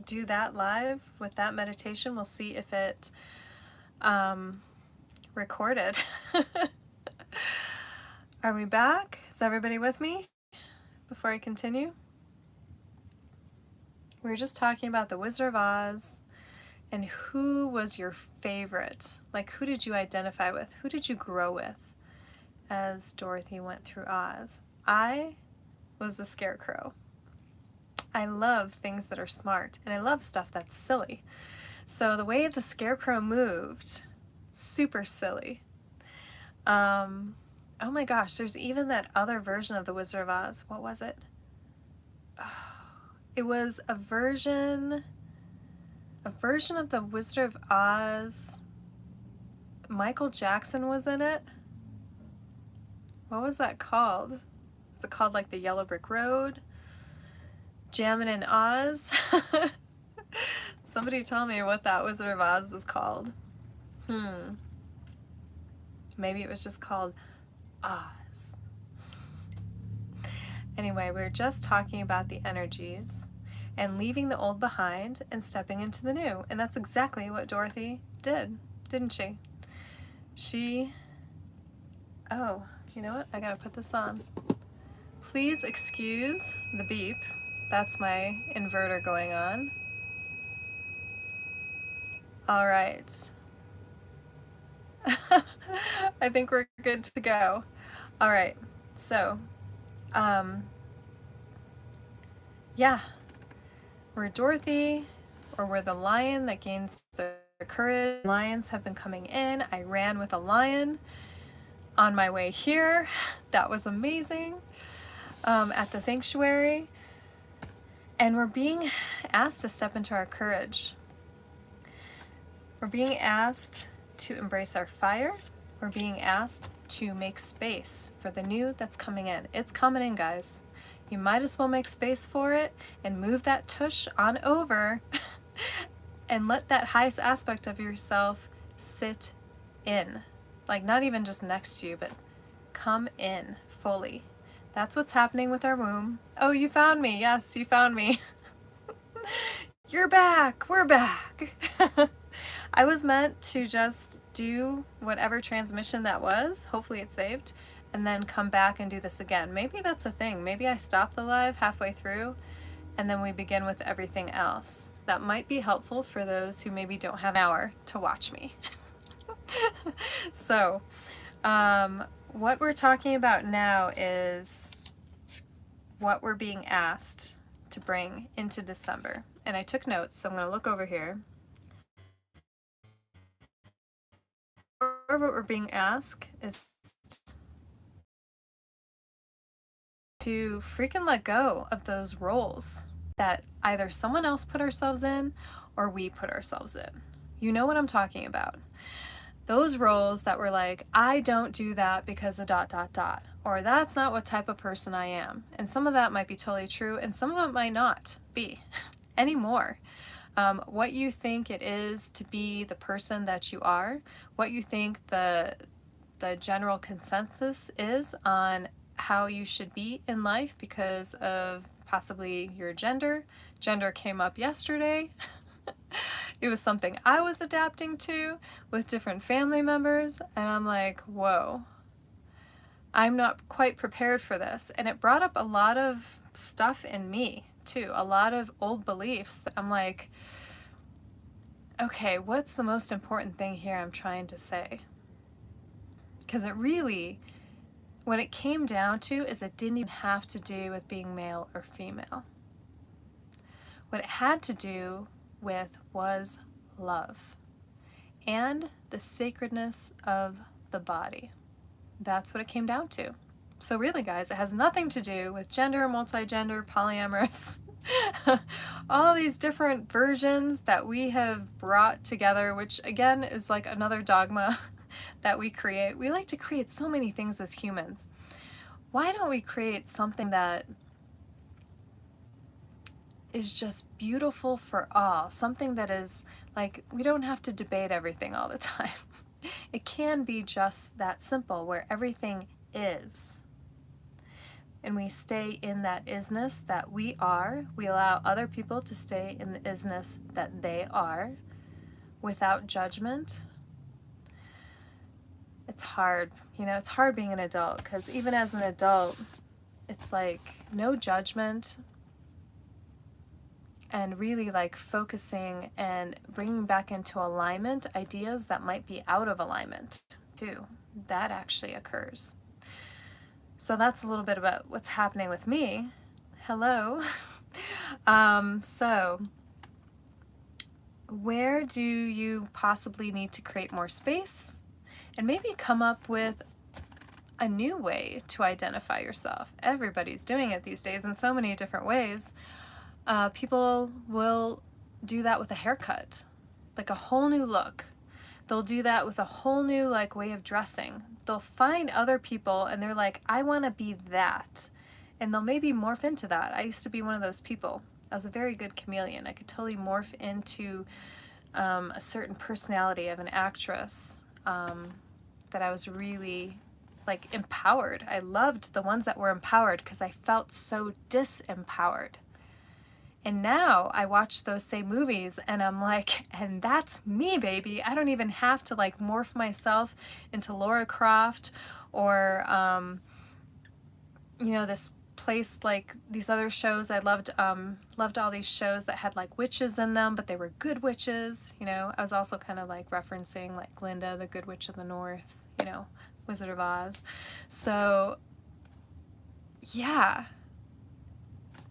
do that live with that meditation. We'll see if it recorded. Are we back? Is everybody with me before I continue? We were just talking about the Wizard of Oz and who was your favorite? Like, who did you identify with? Who did you grow with as Dorothy went through Oz? I was the Scarecrow. I love things that are smart, and I love stuff that's silly. So the way the Scarecrow moved, super silly. Oh my gosh, there's even that other version of the Wizard of Oz. What was it? Oh, it was a version of the Wizard of Oz. Michael Jackson was in it. What was that called? Is it called like the Yellow Brick Road? Jammin' in Oz? Somebody tell me what that Wizard of Oz was called. Maybe it was just called Oz. Anyway, we were just talking about the energies and leaving the old behind and stepping into the new. And that's exactly what Dorothy did, didn't she? Oh, you know what? I gotta put this on. Please excuse the beep. That's my inverter going on. All right. I think we're good to go. All right, so, yeah, we're Dorothy, or we're the lion that gains the courage. Lions have been coming in. I ran with a lion on my way here. That was amazing. At the sanctuary. And we're being asked to step into our courage. We're being asked to embrace our fire. We're being asked to make space for the new that's coming in. It's coming in, guys. You might as well make space for it and move that tush on over and let that highest aspect of yourself sit in. Like, not even just next to you, but come in fully. That's what's happening with our womb. Oh, you found me. Yes, you found me. You're back. We're back. I was meant to just do whatever transmission that was. Hopefully it's saved. And then come back and do this again. Maybe that's a thing. Maybe I stop the live halfway through and then we begin with everything else. That might be helpful for those who maybe don't have an hour to watch me. So, what we're talking about now is what we're being asked to bring into December. And I took notes, so I'm going to look over here. What we're being asked is to freaking let go of those roles that either someone else put ourselves in or we put ourselves in. You know what I'm talking about. Those roles that were like, I don't do that because of ... or that's not what type of person I am. And some of that might be totally true, and some of it might not be anymore. What you think it is to be the person that you are, what you think the general consensus is on how you should be in life because of possibly your gender. Gender came up yesterday. It was something I was adapting to with different family members, and I'm like, whoa, I'm not quite prepared for this. And it brought up a lot of stuff in me too, a lot of old beliefs that I'm like, okay, what's the most important thing here I'm trying to say? Because it really, what it came down to is it didn't even have to do with being male or female. What it had to do with was love and the sacredness of the body. That's what it came down to. So really, guys, it has nothing to do with gender, multigender, polyamorous, all these different versions that we have brought together, which again is like another dogma that we create. We like to create so many things as humans. Why don't we create something that is just beautiful for all? Something that is like, we don't have to debate everything all the time. It can be just that simple, where everything is. and we stay in that isness that we are. We allow other people to stay in the isness that they are without judgment. It's hard, you know, it's hard being an adult, because even as an adult, it's like no judgment, and really like focusing and bringing back into alignment ideas that might be out of alignment too. That actually occurs. So that's a little bit about what's happening with me. Hello. So where do you possibly need to create more space and maybe come up with a new way to identify yourself? Everybody's doing it these days in so many different ways. People will do that with a haircut, like a whole new look. They'll do that with a whole new like way of dressing. They'll find other people and they're like, I want to be that. And they'll maybe morph into that. I used to be one of those people. I was a very good chameleon. I could totally morph into a certain personality of an actress that I was really like empowered. I loved the ones that were empowered because I felt so disempowered. And now I watch those same movies and I'm like, and that's me, baby. I don't even have to like morph myself into Laura Croft or, you know, this place like these other shows. I loved all these shows that had like witches in them, but they were good witches. You know, I was also kind of like referencing like Glinda, the Good Witch of the North, you know, Wizard of Oz. So yeah.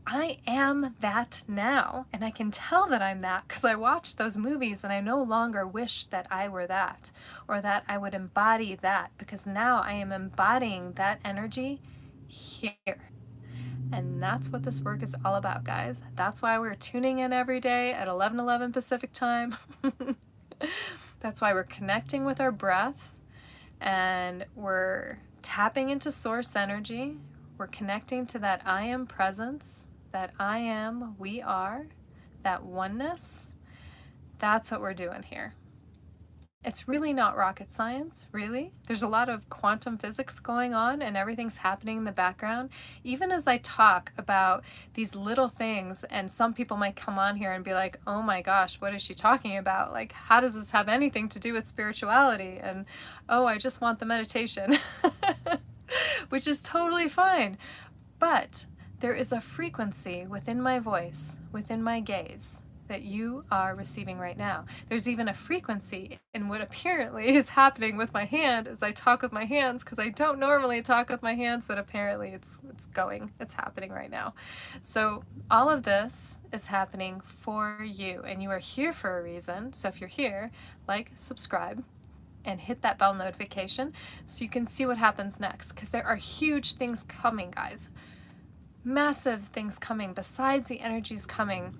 I am that now, and I can tell that I'm that because I watch those movies and I no longer wish that I were that or that I would embody that, because now I am embodying that energy here. And that's what this work is all about, guys. That's why we're tuning in every day at 11:11 Pacific time. That's why we're connecting with our breath and we're tapping into source energy. We're connecting to that I am presence, that I am, we are, that oneness. That's what we're doing here. It's really not rocket science, really. There's a lot of quantum physics going on and everything's happening in the background. Even as I talk about these little things, and some people might come on here and be like, oh my gosh, what is she talking about? Like, how does this have anything to do with spirituality? And, oh, I just want the meditation. Which is totally fine. But there is a frequency within my voice, within my gaze, that you are receiving right now. There's even a frequency in what apparently is happening with my hand as I talk with my hands, because I don't normally talk with my hands, but apparently it's happening right now. So all of this is happening for you, and you are here for a reason. So if you're here, like, subscribe, and hit that bell notification so you can see what happens next, because there are huge things coming, guys. Massive things coming. Besides the energies coming,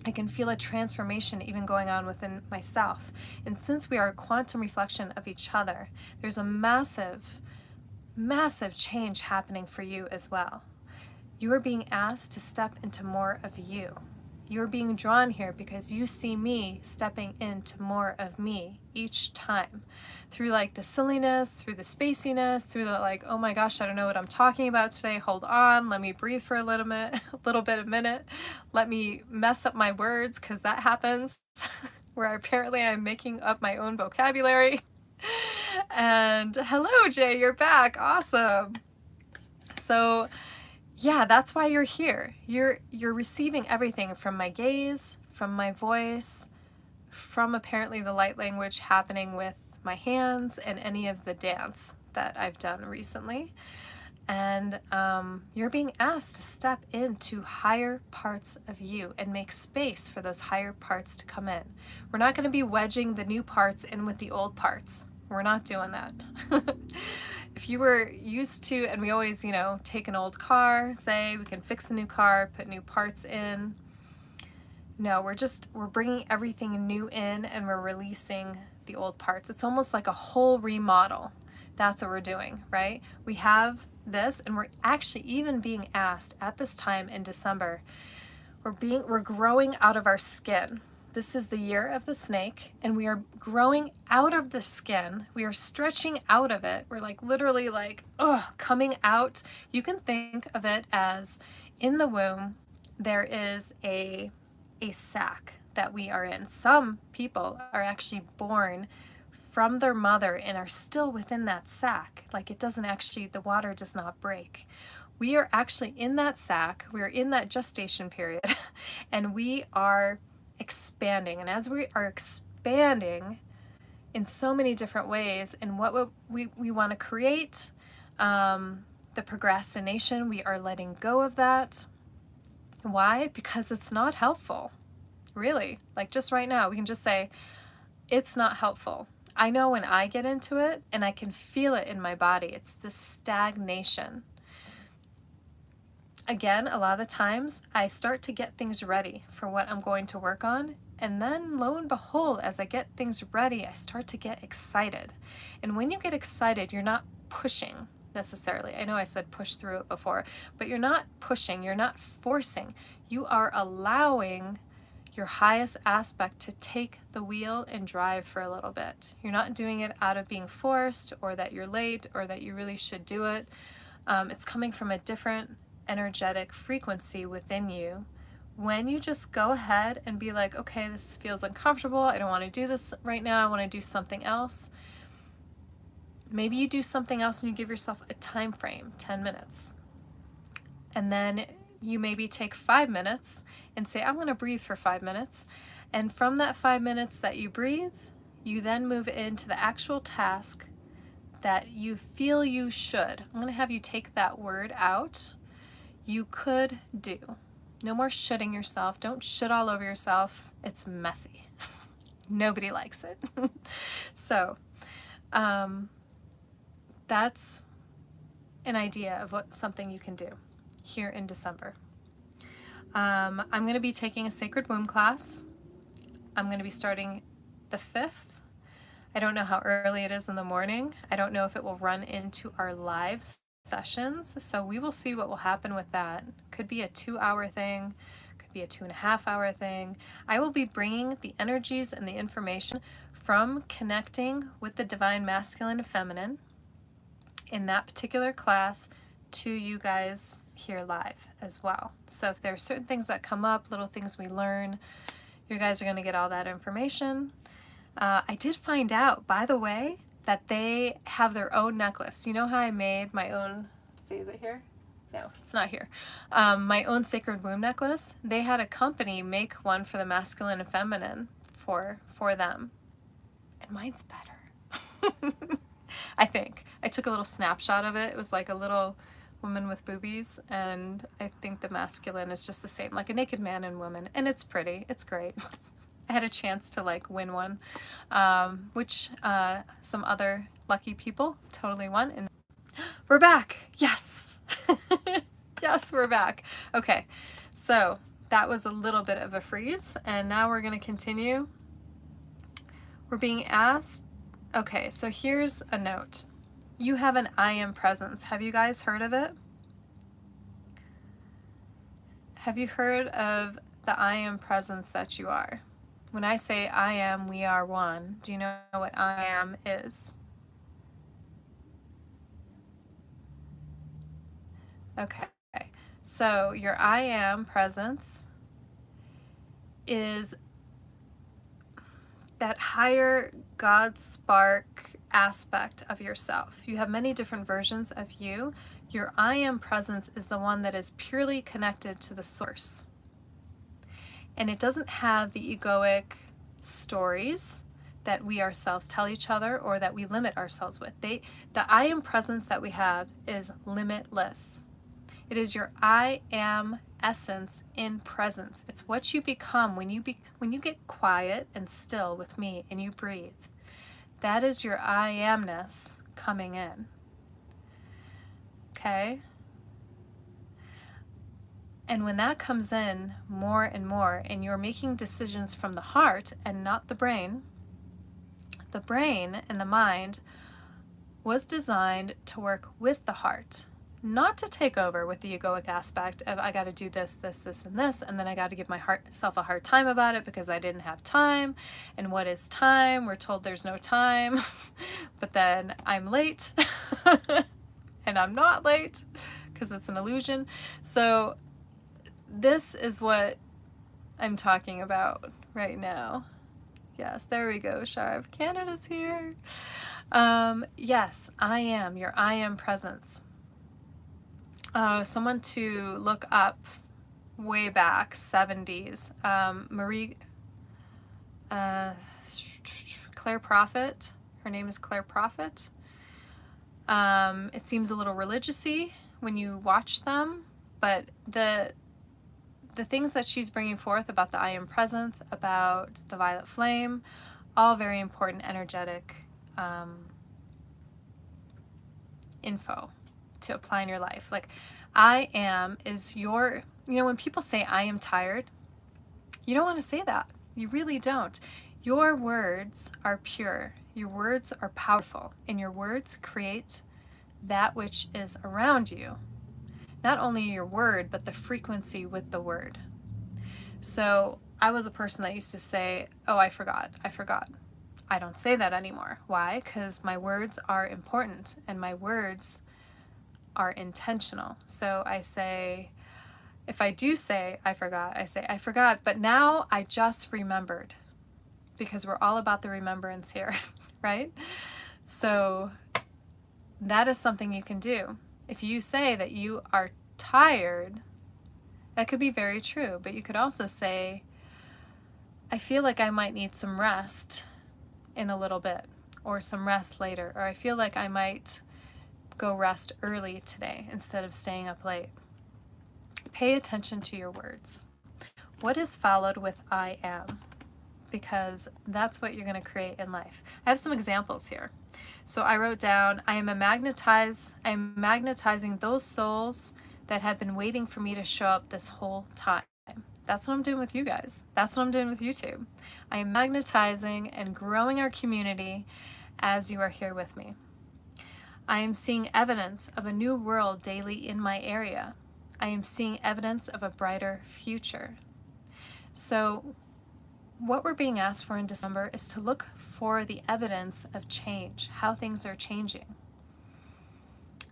I can feel a transformation even going on within myself. And since we are a quantum reflection of each other, there's a massive, massive change happening for you as well. You are being asked to step into more of you. You're being drawn here because you see me stepping into more of me each time, through like the silliness, through the spaciness, through the like, oh my gosh, I don't know what I'm talking about today. Hold on, let me breathe for a little bit, a minute. Let me mess up my words, because that happens where apparently I'm making up my own vocabulary. And hello, Jay, you're back. Awesome. So yeah, that's why you're here. You're receiving everything from my gaze, from my voice, from apparently the light language happening with my hands, and any of the dance that I've done recently. And you're being asked to step into higher parts of you and make space for those higher parts to come in. We're not going to be wedging the new parts in with the old parts. We're not doing that. If you were used to, and we always, you know, take an old car, say we can fix a new car, put new parts in. No, we're bringing everything new in and we're releasing the old parts. It's almost like a whole remodel. That's what we're doing, right? We have this, and we're actually even being asked at this time in December, we're growing out of our skin. This is the year of the snake, and we are growing out of the skin. We are stretching out of it. We're like literally like, coming out. You can think of it as in the womb, there is a sac that we are in. Some people are actually born from their mother and are still within that sac. Like it doesn't actually, the water does not break. We are actually in that sac. We are in that gestation period and we are expanding. And as we are expanding in so many different ways and what we want to create, the procrastination, we are letting go of that. Why? Because it's not helpful. Really, like just right now, we can just say, it's not helpful. I know when I get into it and I can feel it in my body, it's this stagnation. Again, a lot of the times I start to get things ready for what I'm going to work on. And then lo and behold, as I get things ready, I start to get excited. And when you get excited, you're not pushing necessarily. I know I said push through it before, but you're not pushing, you're not forcing. You are allowing your highest aspect to take the wheel and drive for a little bit. You're not doing it out of being forced or that you're late or that you really should do it. It's coming from a different energetic frequency within you. When you just go ahead and be like, okay, this feels uncomfortable. I don't want to do this right now. I want to do something else. Maybe you do something else and you give yourself a time frame, 10 minutes. And then you maybe take 5 minutes and say, I'm going to breathe for 5 minutes. And from that 5 minutes that you breathe, you then move into the actual task that you feel you should. I'm going to have you take that word out. You could do. No more shoulding yourself. Don't should all over yourself. It's messy. Nobody likes it. So that's an idea of what something you can do here in December. I'm going to be taking a sacred womb class. I'm going to be starting the 5th. I don't know how early it is in the morning. I don't know if it will run into our live sessions. So we will see what will happen with that. Could be a 2-hour thing, could be a 2.5-hour thing. I will be bringing the energies and the information from connecting with the divine masculine and feminine in that particular class to you guys here live as well. So if there are certain things that come up, little things we learn, you guys are going to get all that information. I did find out, by the way, that they have their own necklace. You know how I made my own, let's see, is it here? No, it's not here. My own sacred womb necklace. They had a company make one for the masculine and feminine for them. And mine's better. I think. I took a little snapshot of it. It was like a little woman with boobies, and I think the masculine is just the same, like a naked man and woman. And it's pretty. It's great. I had a chance to like win one, which some other lucky people totally won. And we're back. Yes. Yes, we're back. Okay, so that was a little bit of a freeze, and now we're going to continue. We're being asked, okay, so here's a note. You have an I am presence. Have you guys heard of it? Have you heard of the I am presence that you are? When I say I am, we are one, do you know what I am is? Okay, so your I am presence is that higher God spark aspect of yourself. You have many different versions of you. Your I am presence is the one that is purely connected to the source. And it doesn't have the egoic stories that we ourselves tell each other or that we limit ourselves with. The I am presence that we have is limitless. It is your I am essence in presence. It's what you become when you get quiet and still with me and you breathe. That is your I amness coming in. Okay? And when that comes in more and more, and you're making decisions from the heart and not the brain and the mind was designed to work with the heart not to take over with the egoic aspect of I got to do this, this, this, and this, and then I got to give myself a hard time about it because I didn't have time. And what is time? We're told there's no time, but then I'm late and I'm not late because it's an illusion. So this is what I'm talking about right now. Yes, there we go, Sharv. Canada's here. Yes, I am, your I am presence. Someone to look up way back, 70s. Claire Prophet. Her name is Claire Prophet. It seems a little religious-y when you watch them, but the things that she's bringing forth about the I am presence, about the violet flame, all very important energetic info to apply in your life. Like, I am is your, when people say I am tired, you don't want to say that. You really don't. Your words are pure. Your words are powerful, and your words create that which is around you. Not only your word, but the frequency with the word. So I was a person that used to say, oh, I forgot. I don't say that anymore. Why? Because my words are important, and my words are intentional. So I say, if I do say I forgot, I say I forgot, but now I just remembered, because we're all about the remembrance here, right? So that is something you can do. If you say that you are tired, that could be very true, but you could also say, I feel like I might need some rest in a little bit, or some rest later, or I feel like I might go rest early today instead of staying up late. Pay attention to your words. What is followed with I am? Because that's what you're going to create in life. I have some examples here. So I wrote down, I'm magnetizing those souls that have been waiting for me to show up this whole time. That's what I'm doing with you guys. That's what I'm doing with YouTube. I am magnetizing and growing our community as you are here with me. I am seeing evidence of a new world daily in my area. I am seeing evidence of a brighter future. So what we're being asked for in December is to look for the evidence of change, how things are changing.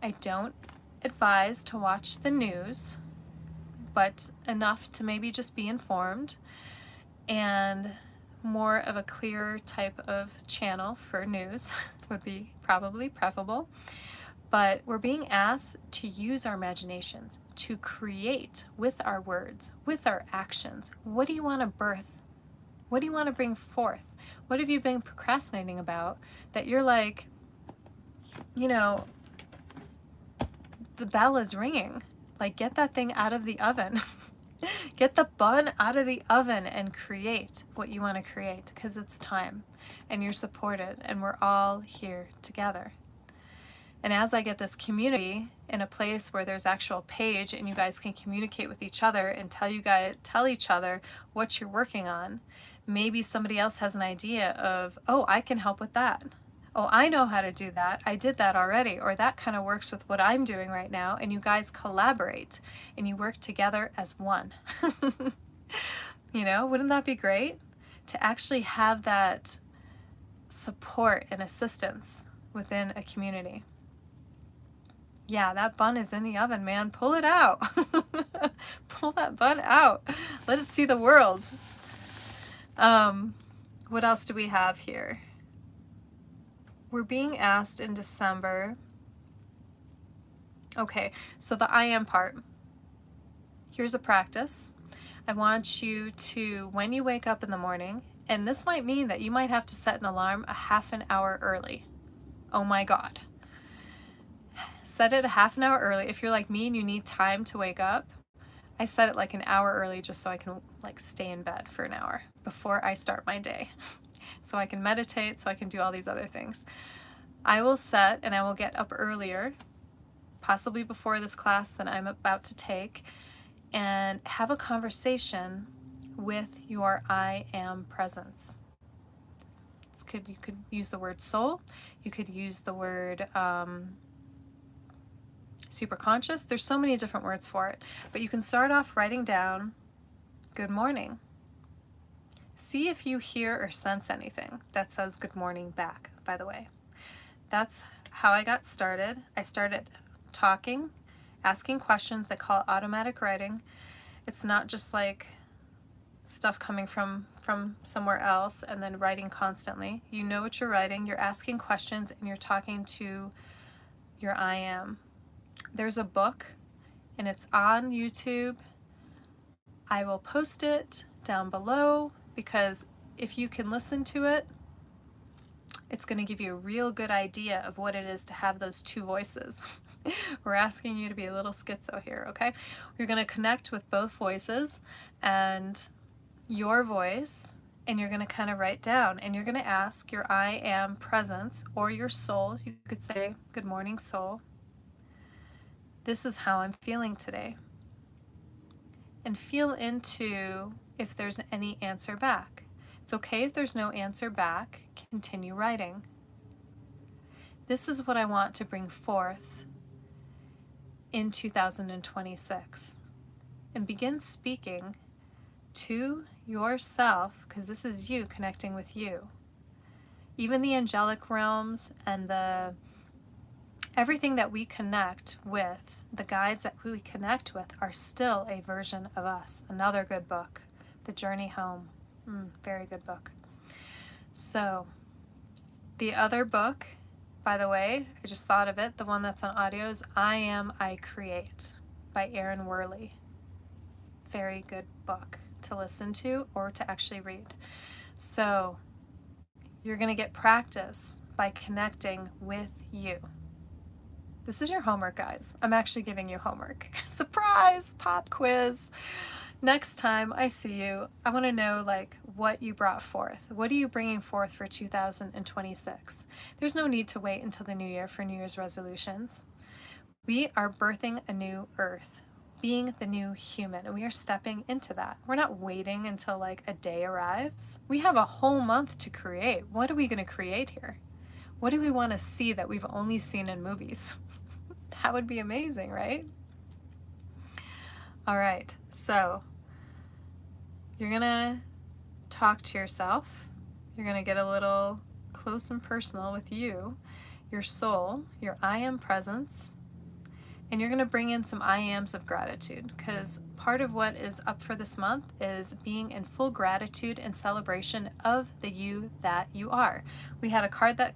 I don't advise to watch the news, but enough to maybe just be informed, and more of a clearer type of channel for news would be probably preferable. But we're being asked to use our imaginations, to create with our words, with our actions. What do you want to birth? What do you want to bring forth? What have you been procrastinating about that you're like, the bell is ringing. Like, get that thing out of the oven. Get the bun out of the oven and create what you want to create, because it's time and you're supported and we're all here together. And as I get this community in a place where there's actual page and you guys can communicate with each other and tell each other what you're working on, maybe somebody else has an idea of, oh, I can help with that. Oh, I know how to do that. I did that already. Or that kind of works with what I'm doing right now. And you guys collaborate and you work together as one. Wouldn't that be great? To actually have that support and assistance within a community. Yeah, that bun is in the oven, man. Pull it out. Pull that bun out. Let it see the world. What else do we have here? We're being asked in December. Okay, so the I am part. Here's a practice. I want you to, when you wake up in the morning, and this might mean that you might have to set an alarm a half an hour early. Oh my God. Set it a half an hour early. If you're like me and you need time to wake up, I set it like an hour early just so I can stay in bed for an hour before I start my day. So I can meditate, so I can do all these other things. I will set and I will get up earlier, possibly before this class that I'm about to take, and have a conversation with your I am presence. You could use the word soul. You could use the word super conscious. There's so many different words for it. But you can start off writing down, good morning. See if you hear or sense anything that says good morning back, by the way. That's how I got started. I started talking, asking questions. They call it automatic writing. It's not just like stuff coming from somewhere else and then writing constantly. You know what you're writing, you're asking questions, and you're talking to your I am. There's a book, and it's on YouTube. I will post it down below, because if you can listen to it, it's going to give you a real good idea of what it is to have those two voices. We're asking you to be a little schizo here, okay? You're going to connect with both voices and your voice, and you're going to kind of write down, and you're going to ask your I am presence or your soul. You could say, good morning, soul. This is how I'm feeling today. And feel into if there's any answer back. It's okay if there's no answer back. Continue writing. This is what I want to bring forth in 2026. And begin speaking to yourself, because this is you connecting with you. Even the angelic realms and everything that we connect with, the guides that we connect with, are still a version of us. Another good book, The Journey Home. Very good book. So, the other book, by the way, I just thought of it, the one that's on audio, is I Am, I Create by Aaron Worley. Very good book to listen to or to actually read. So, you're going to get practice by connecting with you. This is your homework, guys. I'm actually giving you homework. Surprise! Pop quiz. Next time I see you, I want to know like what you brought forth. What are you bringing forth for 2026? There's no need to wait until the new year for New Year's resolutions. We are birthing a new earth, being the new human, and we are stepping into that. We're not waiting until like a day arrives. We have a whole month to create. What are we going to create here? What do we want to see that we've only seen in movies? That would be amazing, right? All right, so you're going to talk to yourself. You're going to get a little close and personal with you, your soul, your I am presence, and you're going to bring in some I ams of gratitude, because part of what is up for this month is being in full gratitude and celebration of the you that you are. We had a card that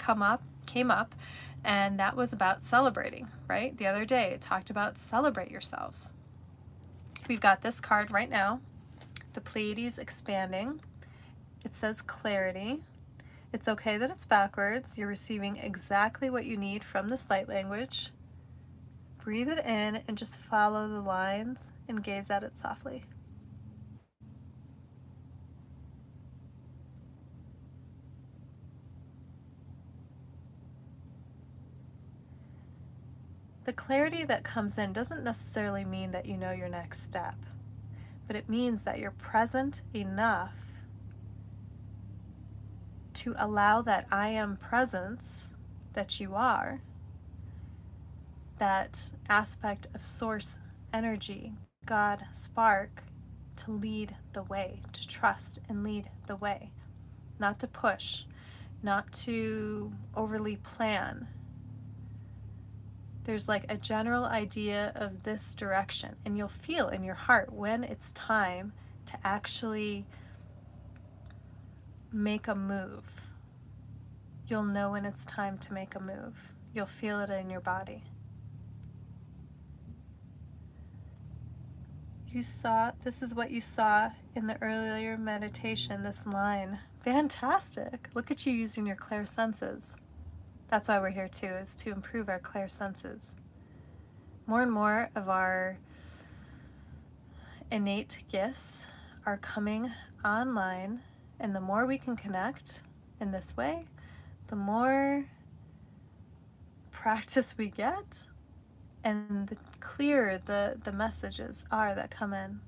came up, and that was about celebrating, right? The other day it talked about celebrate yourselves. We've got this card right now, the Pleiades expanding. It says clarity. It's okay that it's backwards. You're receiving exactly what you need from this light language. Breathe it in and just follow the lines and gaze at it softly. The clarity that comes in doesn't necessarily mean that you know your next step, but it means that you're present enough to allow that I am presence that you are, that aspect of source energy, God spark, to lead the way, to trust and lead the way, not to push, not to overly plan. There's like a general idea of this direction, and you'll feel in your heart when it's time to actually make a move. You'll know when it's time to make a move. You'll feel it in your body. This is what you saw in the earlier meditation, this line. Fantastic. Look at you using your clear senses. That's why we're here too, is to improve our clear senses. More and more of our innate gifts are coming online, and the more we can connect in this way, the more practice we get, and the clearer the messages are that come in.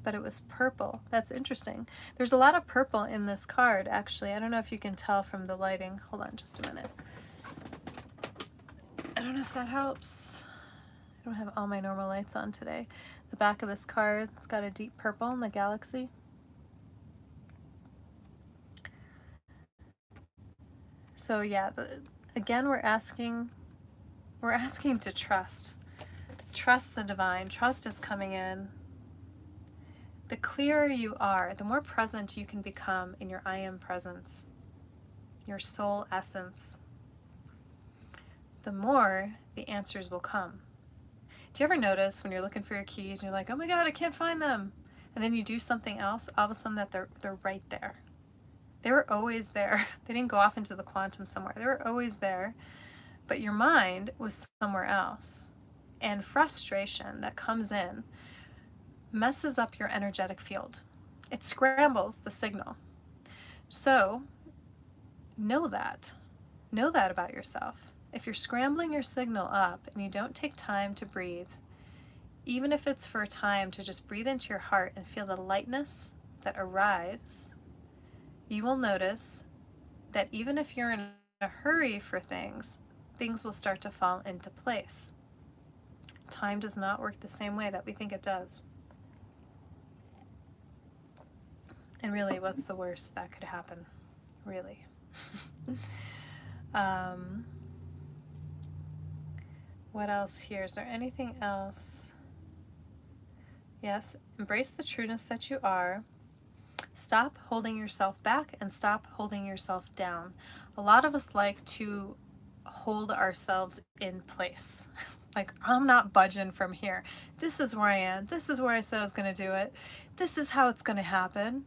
But it was purple. That's interesting. There's a lot of purple in this card, actually. I don't know if you can tell from the lighting. Hold on just a minute. I don't know if that helps. I don't have all my normal lights on today. The back of this card, it's got a deep purple in the galaxy. So yeah, again, we're asking to trust. Trust the divine. Trust is coming in. The clearer you are, the more present you can become in your I am presence, your soul essence, the more the answers will come. Do you ever notice when you're looking for your keys and you're like, oh my God, I can't find them. And then you do something else, all of a sudden that they're right there. They were always there. They didn't go off into the quantum somewhere. They were always there, but your mind was somewhere else. And frustration that comes in messes up your energetic field. It scrambles the signal. So know that. Know that about yourself. If you're scrambling your signal up and you don't take time to breathe, even if it's for a time to just breathe into your heart and feel the lightness that arrives, you will notice that even if you're in a hurry for things, things will start to fall into place. Time does not work the same way that we think it does. And really, what's the worst that could happen? Really. What else here? Is there anything else? Yes, embrace the trueness that you are. Stop holding yourself back and stop holding yourself down. A lot of us like to hold ourselves in place. Like, I'm not budging from here. This is where I am. This is where I said I was going to do it. This is how it's going to happen.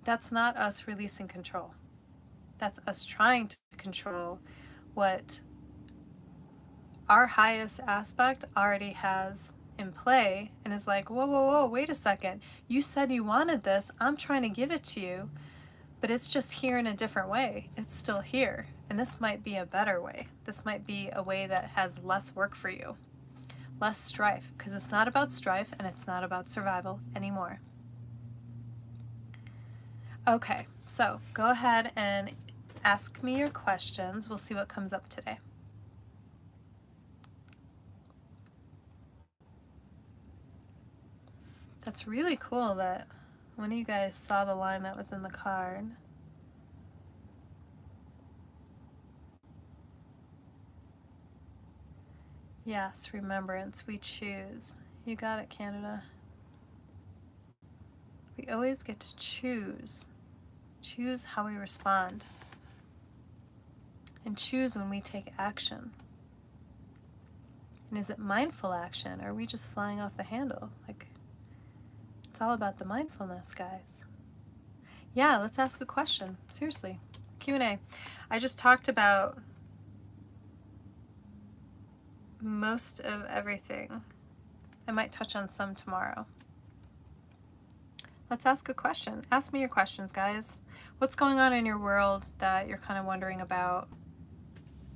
That's not us releasing control. That's us trying to control what our highest aspect already has in play and is like, whoa, whoa, whoa, wait a second. You said you wanted this. I'm trying to give it to you, but it's just here in a different way. It's still here. And this might be a better way. This might be a way that has less work for you, less strife, because it's not about strife and it's not about survival anymore. Okay, so go ahead and ask me your questions. We'll see what comes up today. That's really cool that one of you guys saw the line that was in the card. Yes, remembrance, we choose. You got it, Canada. We always get to choose. Choose how we respond. And choose when we take action. And is it mindful action, or are we just flying off the handle? Like, it's all about the mindfulness, guys. Yeah, let's ask a question. Seriously. Q&A. I just talked about most of everything. I might touch on some tomorrow. Let's ask a question. Ask me your questions, guys. What's going on in your world that you're kind of wondering about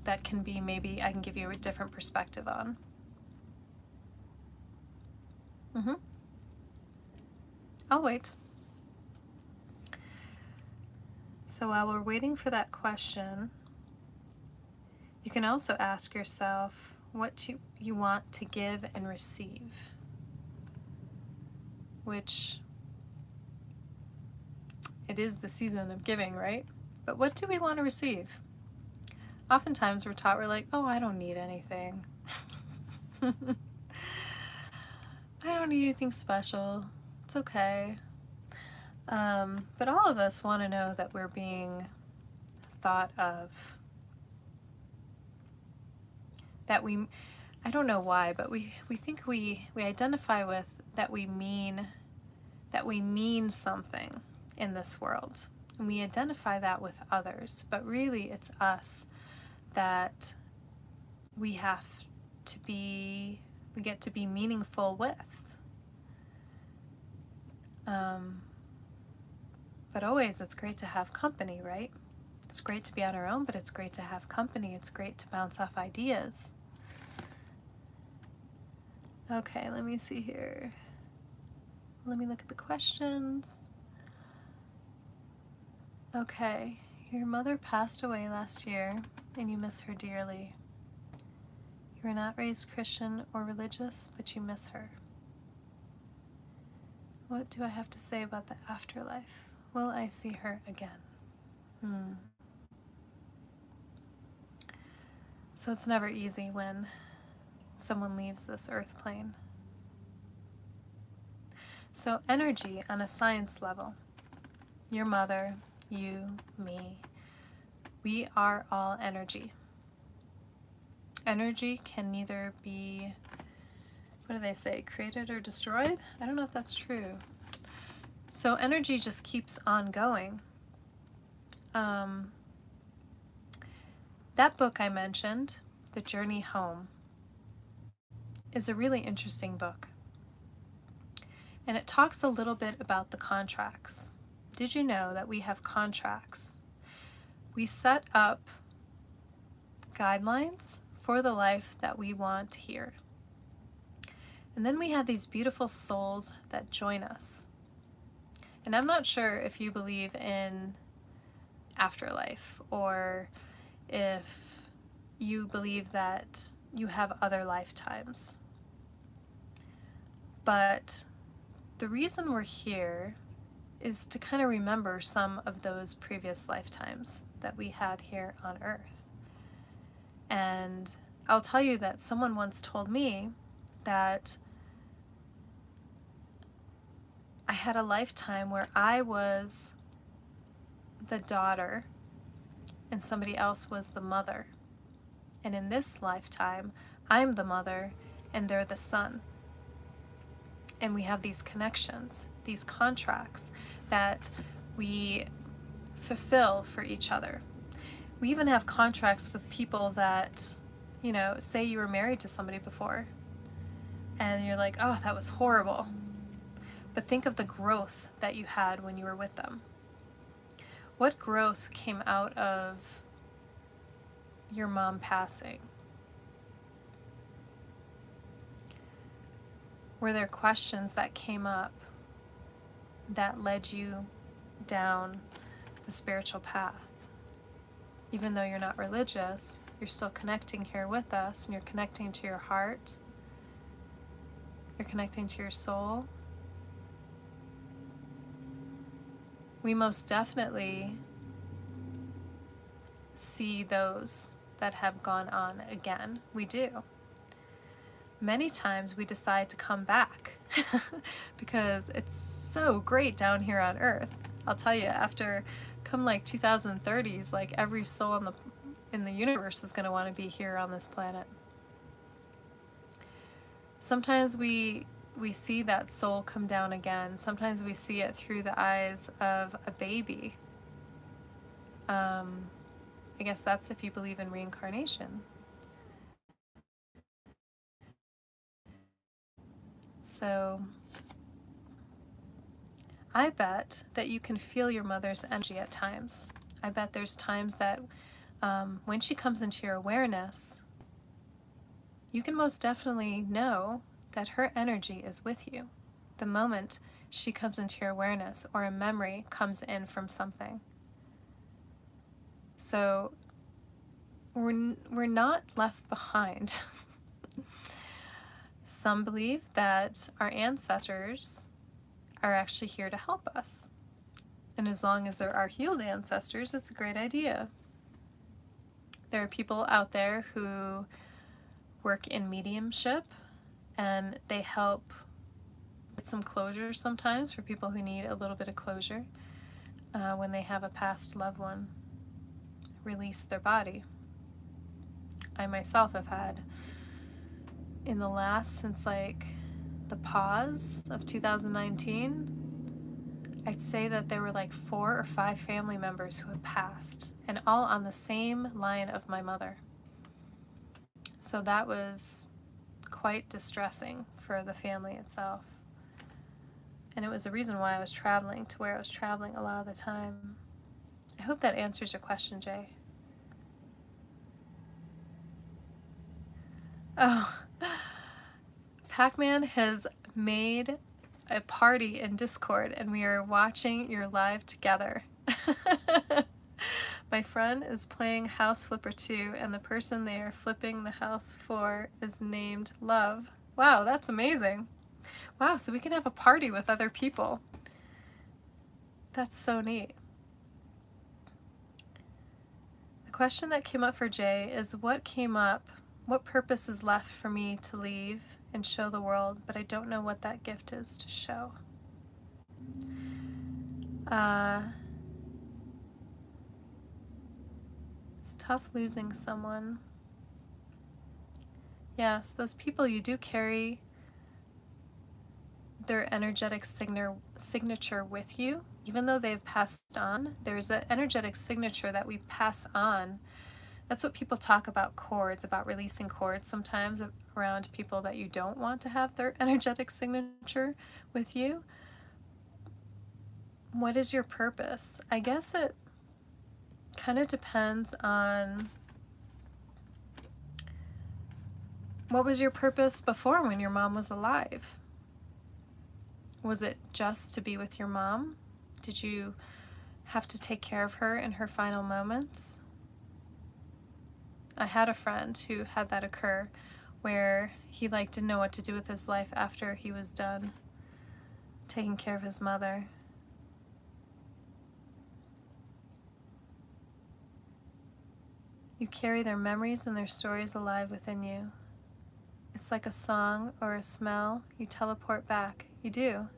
that can be, maybe I can give you a different perspective on? I'll wait. So while we're waiting for that question, you can also ask yourself what you want to give and receive, which it is the season of giving, right? But what do we want to receive? Oftentimes we're taught, we're like, oh, I don't need anything. I don't need anything special. It's okay. But all of us want to know that we're being thought of, that I don't know why, but we think we identify with that we mean something in this world. And we identify that with others, but really it's us that we get to be meaningful with. But always it's great to have company, right? It's great to be on our own, but it's great to have company. It's great to bounce off ideas. Okay, let me see here. Let me look at the questions. Okay, your mother passed away last year and you miss her dearly. You were not raised Christian or religious, but you miss her. What do I have to say about the afterlife? Will I see her again? So it's never easy when someone leaves this earth plane. So energy on a science level, your mother, you, me, we are all energy. Energy can neither be, what do they say, created or destroyed? I don't know if that's true. So energy just keeps on going. That book I mentioned, The Journey Home, is a really interesting book. And it talks a little bit about the contracts. Did you know that we have contracts? We set up guidelines for the life that we want here. And then we have these beautiful souls that join us. And I'm not sure if you believe in afterlife or if you believe that you have other lifetimes. But the reason we're here is to kind of remember some of those previous lifetimes that we had here on Earth. And I'll tell you that someone once told me that I had a lifetime where I was the daughter and somebody else was the mother. And in this lifetime, I'm the mother and they're the son. And we have these connections, these contracts that we fulfill for each other. We even have contracts with people that, you know, say you were married to somebody before and you're like, oh, that was horrible. But think of the growth that you had when you were with them. What growth came out of your mom passing? Were there questions that came up that led you down the spiritual path? Even though you're not religious, you're still connecting here with us, and you're connecting to your heart, you're connecting to your soul. We most definitely see those that have gone on again. We do. Many times we decide to come back because it's so great down here on Earth. I'll tell you, after come like 2030s, like every soul in the universe is going to want to be here on this planet. Sometimes we see that soul come down again. Sometimes we see it through the eyes of a baby. I guess that's if you believe in reincarnation. So I bet that you can feel your mother's energy at times. I bet there's times that when she comes into your awareness, you can most definitely know that her energy is with you the moment she comes into your awareness or a memory comes in from something. So we're not left behind. Some believe that our ancestors are actually here to help us. And as long as there are healed ancestors, it's a great idea. There are people out there who work in mediumship and they help get some closure sometimes for people who need a little bit of closure when they have a past loved one release their body. I myself have had, in the last, since like the pause of 2019, I'd say that there were like 4 or 5 family members who have passed, and all on the same line of my mother. So that was quite distressing for the family itself. And it was the reason why I was traveling to where I was traveling a lot of the time. I hope that answers your question, Jay. Oh, Pac-Man has made a party in Discord and we are watching your live together. My friend is playing House Flipper 2, and the person they are flipping the house for is named Love. Wow, that's amazing. Wow, so we can have a party with other people. That's so neat. The question that came up for Jay is, what came up? What purpose is left for me to leave and show the world, but I don't know what that gift is to show. It's tough losing someone. Yes, those people, you do carry their energetic signature with you. Even though they've passed on, there's an energetic signature that we pass on. That's what people talk about cords, about releasing cords sometimes around people that you don't want to have their energetic signature with you. What is your purpose? I guess it kind of depends on what was your purpose before when your mom was alive. Was it just to be with your mom? Did you have to take care of her in her final moments? I had a friend who had that occur, where he didn't know what to do with his life after he was done taking care of his mother. You carry their memories and their stories alive within you. It's like a song or a smell. You teleport back. You do.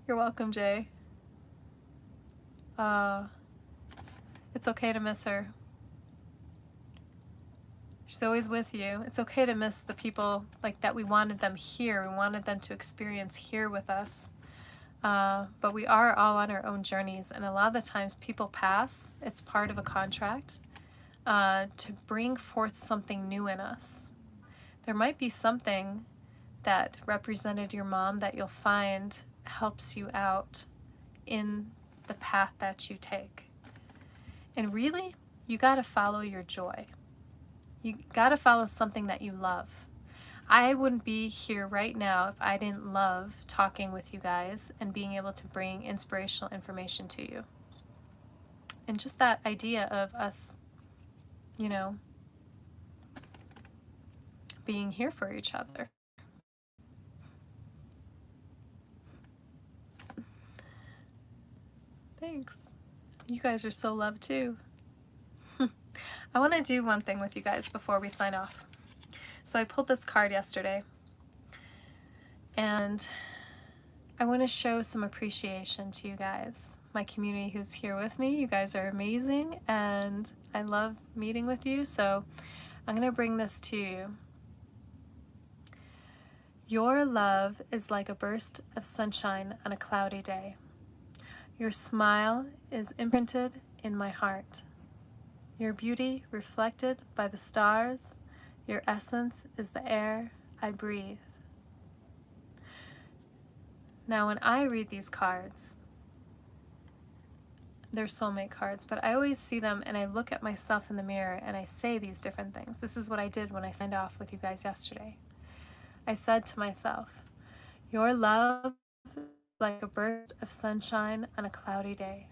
You're welcome, Jay. It's okay to miss her. She's always with you. It's okay to miss the people that we wanted them here. We wanted them to experience here with us. But we are all on our own journeys, and a lot of the times people pass. It's part of a contract to bring forth something new in us. There might be something that represented your mom that you'll find helps you out in the path that you take. And really, you got to follow your joy. You got to follow something that you love. I wouldn't be here right now if I didn't love talking with you guys and being able to bring inspirational information to you. And just that idea of us, being here for each other. Thanks. You guys are so loved too. I want to do one thing with you guys before we sign off. So I pulled this card yesterday, and I want to show some appreciation to you guys, my community who's here with me. You guys are amazing, and I love meeting with you, so I'm going to bring this to you. Your love is like a burst of sunshine on a cloudy day. Your smile is imprinted in my heart. Your beauty reflected by the stars. Your essence is the air I breathe. Now, when I read these cards, they're soulmate cards, but I always see them and I look at myself in the mirror and I say these different things. This is what I did when I signed off with you guys yesterday. I said to myself, your love is like a burst of sunshine on a cloudy day.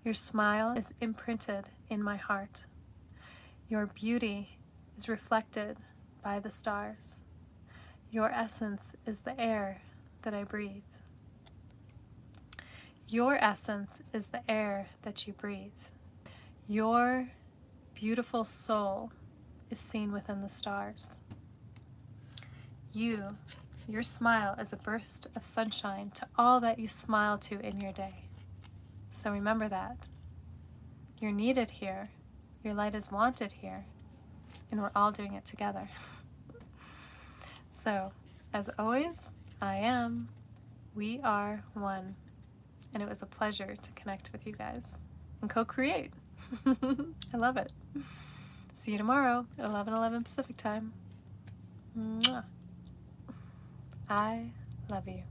Your smile is imprinted in my heart. Your beauty is reflected by the stars. Your essence is the air that I breathe. Your essence is the air that you breathe. Your beautiful soul is seen within the stars. Your smile is a burst of sunshine to all that you smile to in your day. So remember that. You're needed here. Your light is wanted here. And we're all doing it together. So, as always, I am, we are one. And it was a pleasure to connect with you guys and co-create. I love it. See you tomorrow at 11:11 Pacific time. Mwah. I love you.